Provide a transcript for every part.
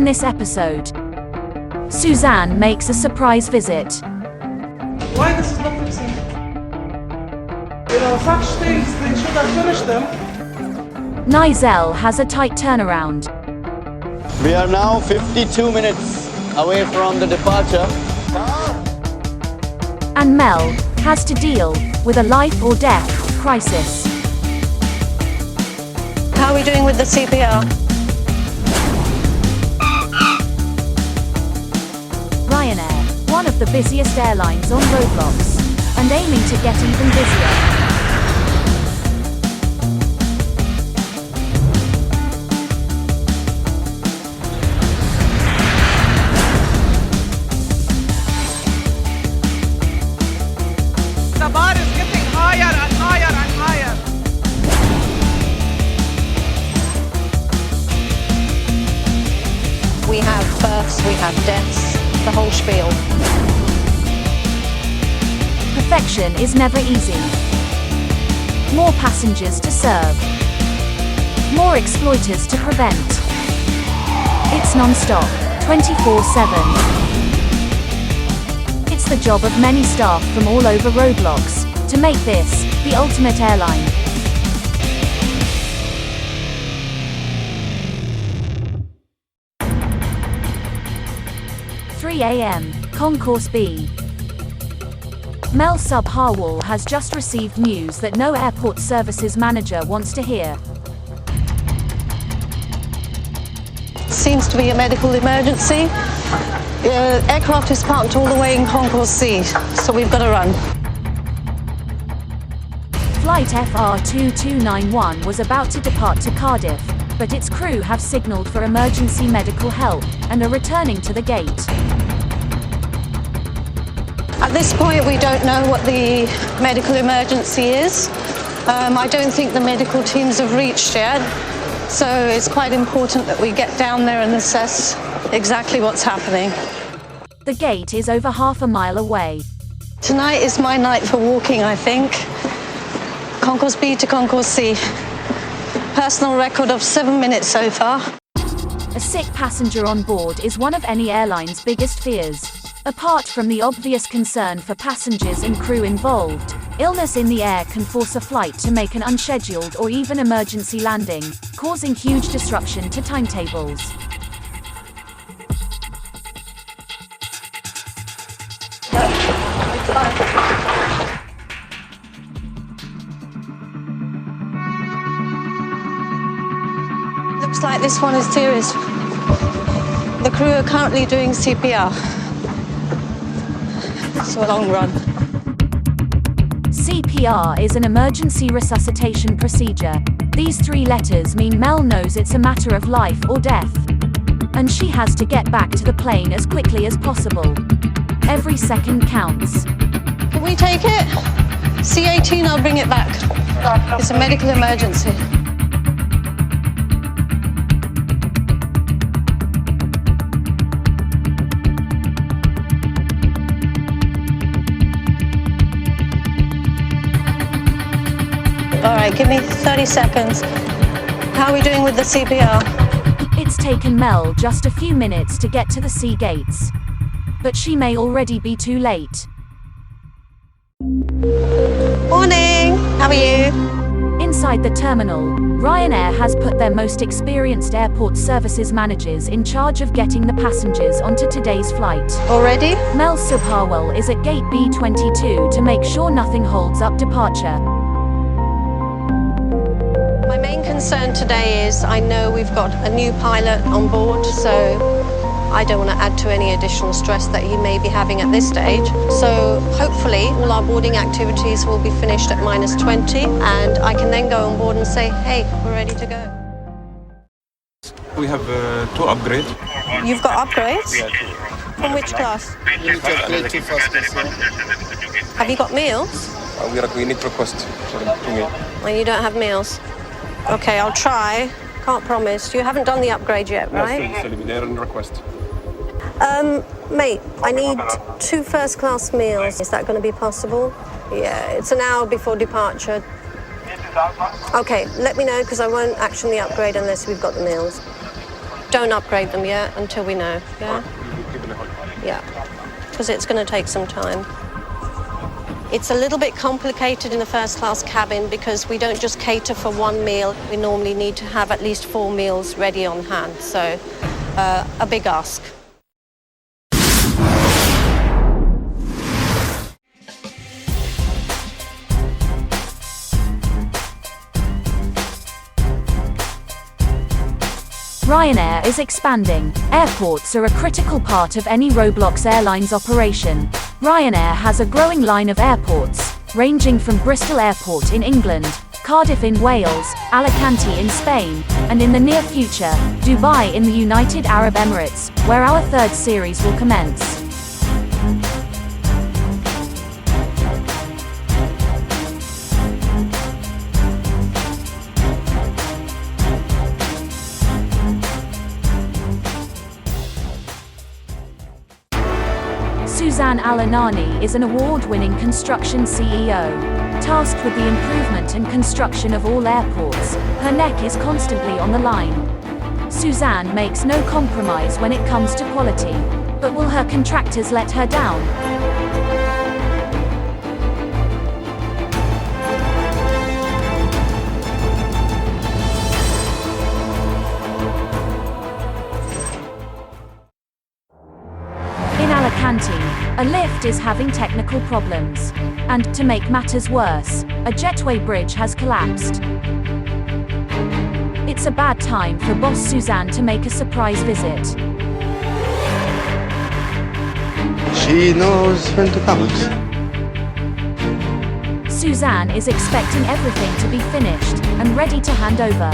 this episode, Suzanne makes a surprise visit. Why this is not fixing? You know, such things, they should have finished them. Nigel has a tight turnaround. We are now 52 minutes away from the departure. And Mel has to deal with a life or death crisis. How are we doing with the CPR? Ryanair, one of the busiest airlines on Roblox, and aiming to get even busier. The bar is getting higher and higher and higher. We have births, we have deaths, the whole spiel. Perfection is never easy. More passengers to serve. More exploiters to prevent. It's non-stop, 24/7. It's the job of many staff from all over Roblox to make this the ultimate airline. (3 a.m. Concourse B. Mel Sub Harwell has just received news that no airport services manager wants to hear. Seems to be a medical emergency. The aircraft is parked all the way in Concourse C, so we've got to run. Flight FR2291 was about to depart to Cardiff, but its crew have signalled for emergency medical help and are returning to the gate. At this point, we don't know what the medical emergency is. I don't think the medical teams have reached yet, so it's quite important that we get down there and assess exactly what's happening. The gate is over half a mile away. Tonight is my night for walking, I think. Concourse B to Concourse C. Personal record of 7 minutes so far. A sick passenger on board is one of any airline's biggest fears. Apart from the obvious concern for passengers and crew involved, illness in the air can force a flight to make an unscheduled or even emergency landing, causing huge disruption to timetables. Looks like this one is serious. The crew are currently doing CPR. It's a long run. CPR is an emergency resuscitation procedure. These 3 letters mean Mel knows it's a matter of life or death. And she has to get back to the plane as quickly as possible. Every second counts. Can we take it? C18, I'll bring it back. It's a medical emergency. All right, give me 30 seconds. How are we doing with the CPR? It's taken Mel just a few minutes to get to the C gates. But she may already be too late. Morning, how are you? Inside the terminal, Ryanair has put their most experienced airport services managers in charge of getting the passengers onto today's flight. Already? Mel Sub Harwell is at gate B22 to make sure nothing holds up departure. My main concern today is I know we've got a new pilot on board, so I don't want to add to any additional stress that he may be having at this stage. So hopefully all our boarding activities will be finished at -20 and I can then go on board and say, hey, we're ready to go. We have 2 upgrades. You've got upgrades? Yeah, 2. From which class? We need to upgrade to first class. Have you got meals? We need request for 2 meals. Well, you don't have meals. Okay, I'll try. Can't promise. You haven't done the upgrade yet, right? Still there in request. Mate, I need 2 first-class meals. Is that going to be possible? Yeah, it's an hour before departure. Okay, let me know because I won't action the upgrade unless we've got the meals. don't upgrade them yet until we know. Yeah. We'll keep it on hold. Yeah. Because it's going to take some time. It's a little bit complicated in the first class cabin because we don't just cater for one meal. We normally need to have at least 4 meals ready on hand. So a big ask. Ryanair is expanding. Airports are a critical part of any ROBLOX Airlines operation. Ryanair has a growing line of airports, ranging from Bristol Airport in England, Cardiff in Wales, Alicante in Spain, and in the near future, Dubai in the United Arab Emirates, where our third series will commence. Suzanne Alanani is an award-winning construction CEO. Tasked with the improvement and construction of all airports, her neck is constantly on the line. Suzanne makes no compromise when it comes to quality. But will her contractors let her down? In Alicante, a lift is having technical problems. And, to make matters worse, a jetway bridge has collapsed. It's a bad time for boss Suzanne to make a surprise visit. She knows when to come. Suzanne is expecting everything to be finished and ready to hand over.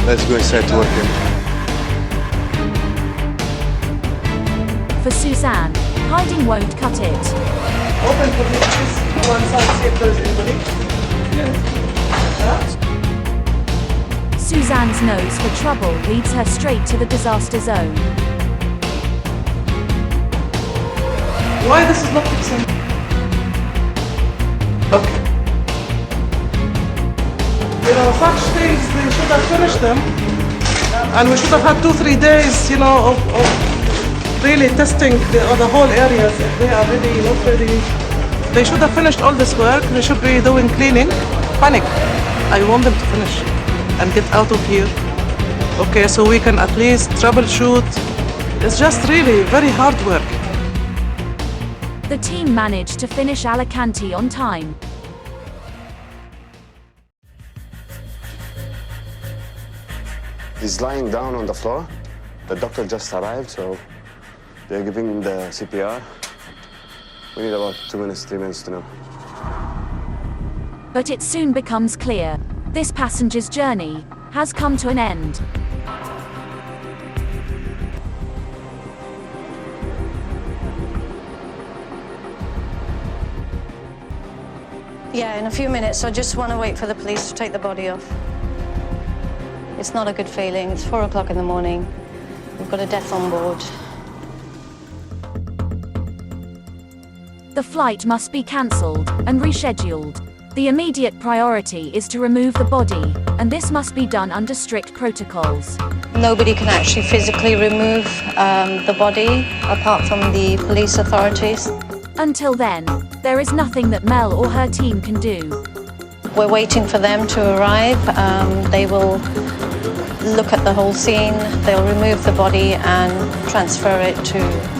Let's go inside to work here. For Suzanne, hiding won't cut it. Open for me, please. Go inside, see if there's anybody. Suzanne's nose for trouble leads her straight to the disaster zone. Why this is not fixing? Okay. You know, such things, they should have finished them. And we should have had 2-3 days, you know, of really testing the whole areas. If they are ready, not ready. They should have finished all this work. They should be doing cleaning. Panic. I want them to finish and get out of here. Okay, so we can at least troubleshoot. It's just really very hard work. The team managed to finish Alicante on time. He's lying down on the floor. The doctor just arrived, so they're giving him the CPR. We need about 2 minutes, 3 minutes to know. But it soon becomes clear, this passenger's journey has come to an end. Yeah, in a few minutes. I just want to wait for the police to take the body off. It's not a good feeling. It's 4 o'clock in the morning. We've got a death on board. The flight must be cancelled and rescheduled. The immediate priority is to remove the body, and this must be done under strict protocols. Nobody can actually physically remove the body apart from the police authorities. Until then, there is nothing that Mel or her team can do. We're waiting for them to arrive. They will look at the whole scene. They'll remove the body and transfer it to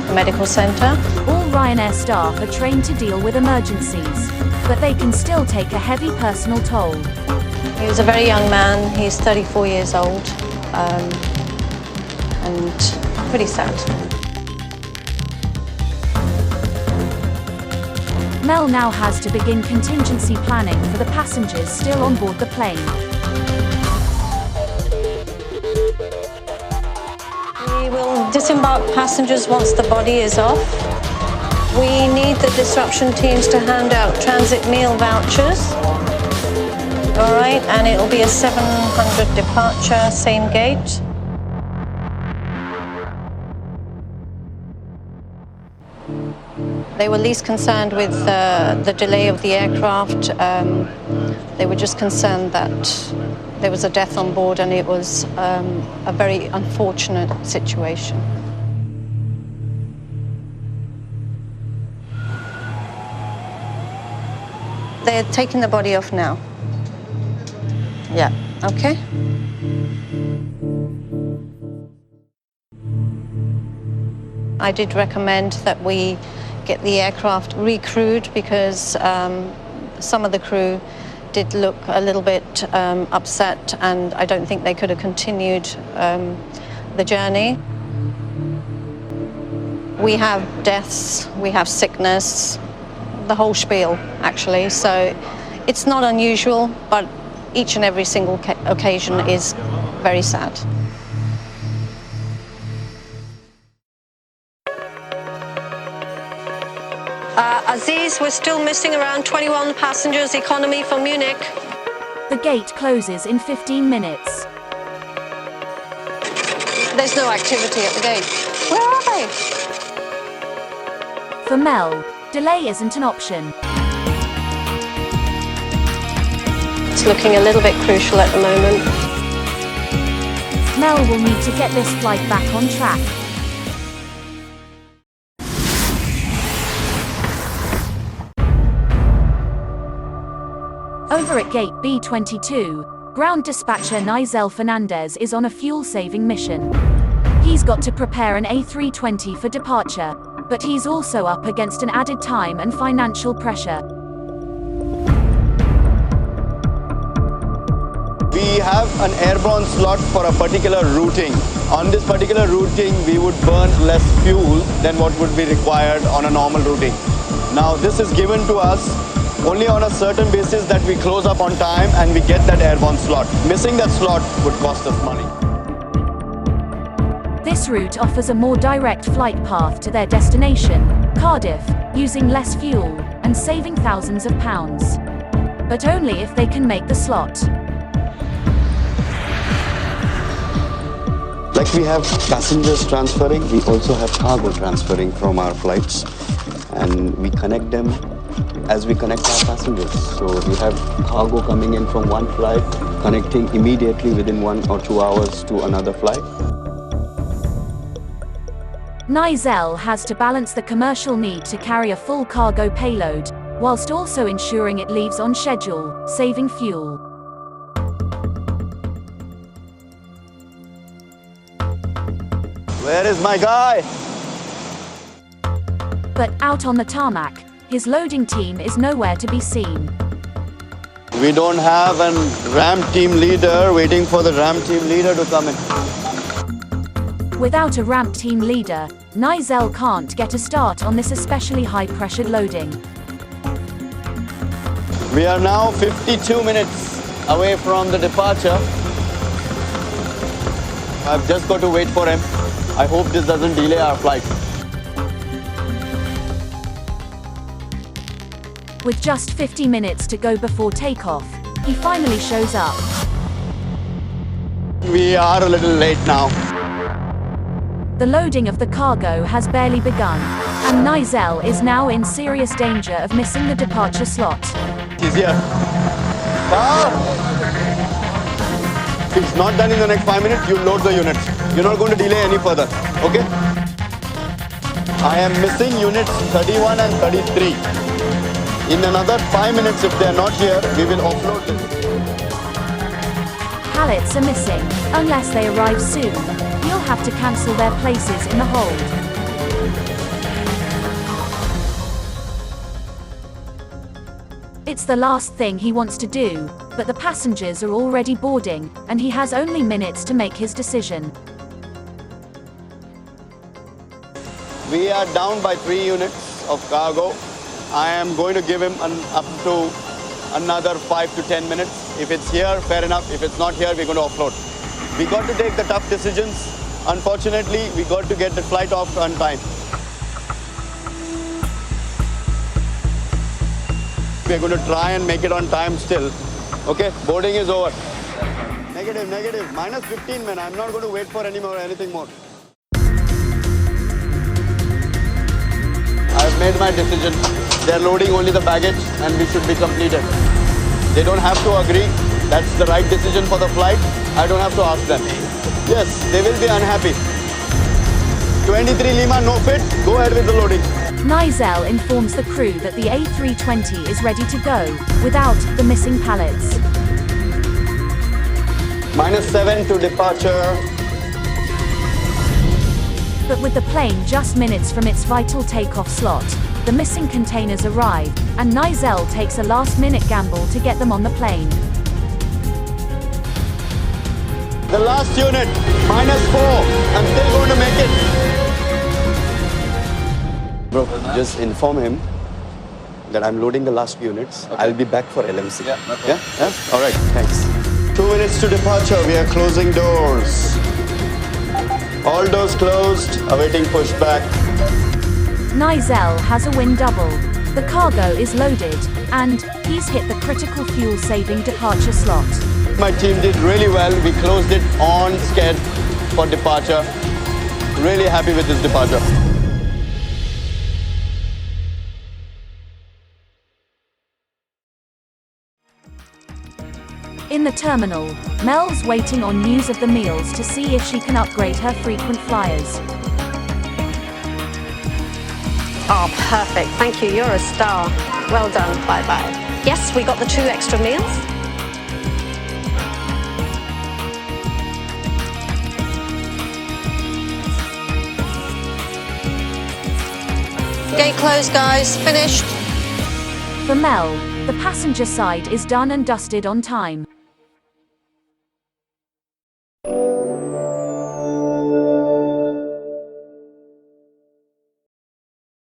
the medical centre. All Ryanair staff are trained to deal with emergencies, but they can still take a heavy personal toll. He was a very young man. He's 34 years old, and pretty sad. Mel now has to begin contingency planning for the passengers still on board the plane. We will disembark passengers once the body is off. We need the disruption teams to hand out transit meal vouchers. All right, and it'll be a 700 departure, same gate. They were least concerned with the delay of the aircraft. They were just concerned that there was a death on board, and it was a very unfortunate situation. They're taking the body off now. Yeah, okay. I did recommend that we get the aircraft recrewed because some of the crew did look a little bit upset, and I don't think they could have continued the journey. We have deaths, we have sickness, the whole spiel, actually. So it's not unusual, but each and every single occasion is very sad. Aziz, we're still missing around 21 passengers economy from Munich. The gate closes in 15 minutes. There's no activity at the gate. Where are they? For Mel, delay isn't an option. It's looking a little bit crucial at the moment. Mel will need to get this flight back on track. Over at gate B22, ground dispatcher Nizel Fernandez is on a fuel-saving mission. He's got to prepare an A320 for departure, but he's also up against an added time and financial pressure. We have an airborne slot for a particular routing. On this particular routing, we would burn less fuel than what would be required on a normal routing. Now, this is given to us only on a certain basis that we close up on time and we get that airborne slot. Missing that slot would cost us money. This route offers a more direct flight path to their destination, Cardiff, using less fuel and saving thousands of pounds. But only if they can make the slot. Like we have passengers transferring, we also have cargo transferring from our flights, and we connect them as we connect our passengers. So we have cargo coming in from one flight, connecting immediately within 1 or 2 hours to another flight. Nizel has to balance the commercial need to carry a full cargo payload, whilst also ensuring it leaves on schedule, saving fuel. Where is my guy? But out on the tarmac, his loading team is nowhere to be seen. We don't have a ramp team leader, waiting for the ramp team leader to come in. Without a ramp team leader, Nizel can't get a start on this especially high-pressured loading. We are now 52 minutes away from the departure. I've just got to wait for him. I hope this doesn't delay our flight. With just 50 minutes to go before takeoff, he finally shows up. We are a little late now. The loading of the cargo has barely begun, and Nizel is now in serious danger of missing the departure slot. He's here. If it's not done in the next 5 minutes, you load the units. You're not going to delay any further, okay? I am missing units 31 and 33. In another 5 minutes, if they're not here, we will offload them. Pallets are missing. Unless they arrive soon, you'll have to cancel their places in the hold. It's the last thing he wants to do, but the passengers are already boarding, and he has only minutes to make his decision. We are down by 3 units of cargo. I am going to give him up to another 5 to 10 minutes. If it's here, fair enough. If it's not here, we're going to offload. We got to take the tough decisions. Unfortunately, we got to get the flight off on time. We're going to try and make it on time still. Okay, boarding is over. Negative, negative. Minus 15, man. I'm not going to wait for anything more. I've made my decision. They're loading only the baggage and we should be completed. They don't have to agree. that's the right decision for the flight, I don't have to ask them. Yes, they will be unhappy. 23 Lima, no fit, go ahead with the loading. Nizel informs the crew that the A320 is ready to go, without the missing pallets. -7 to departure. But with the plane just minutes from its vital takeoff slot, the missing containers arrive, and Nizel takes a last-minute gamble to get them on the plane. The last unit, -4. I'm still going to make it. Bro, just inform him that I'm loading the last units. Okay. I'll be back for LMC. Yeah, no problem. Yeah? All right, thanks. 2 minutes to departure. We are closing doors. All doors closed, awaiting pushback. Nizel has a win double. The cargo is loaded, and he's hit the critical fuel-saving departure slot. My team did really well. We closed it on schedule for departure. Really happy with this departure. In the terminal, Mel's waiting on news of the meals to see if she can upgrade her frequent flyers. Oh, perfect. Thank you. You're a star. Well done. Bye-bye. Yes, we got the 2 extra meals. Gate closed, guys. Finished. For Mel, the passenger side is done and dusted on time.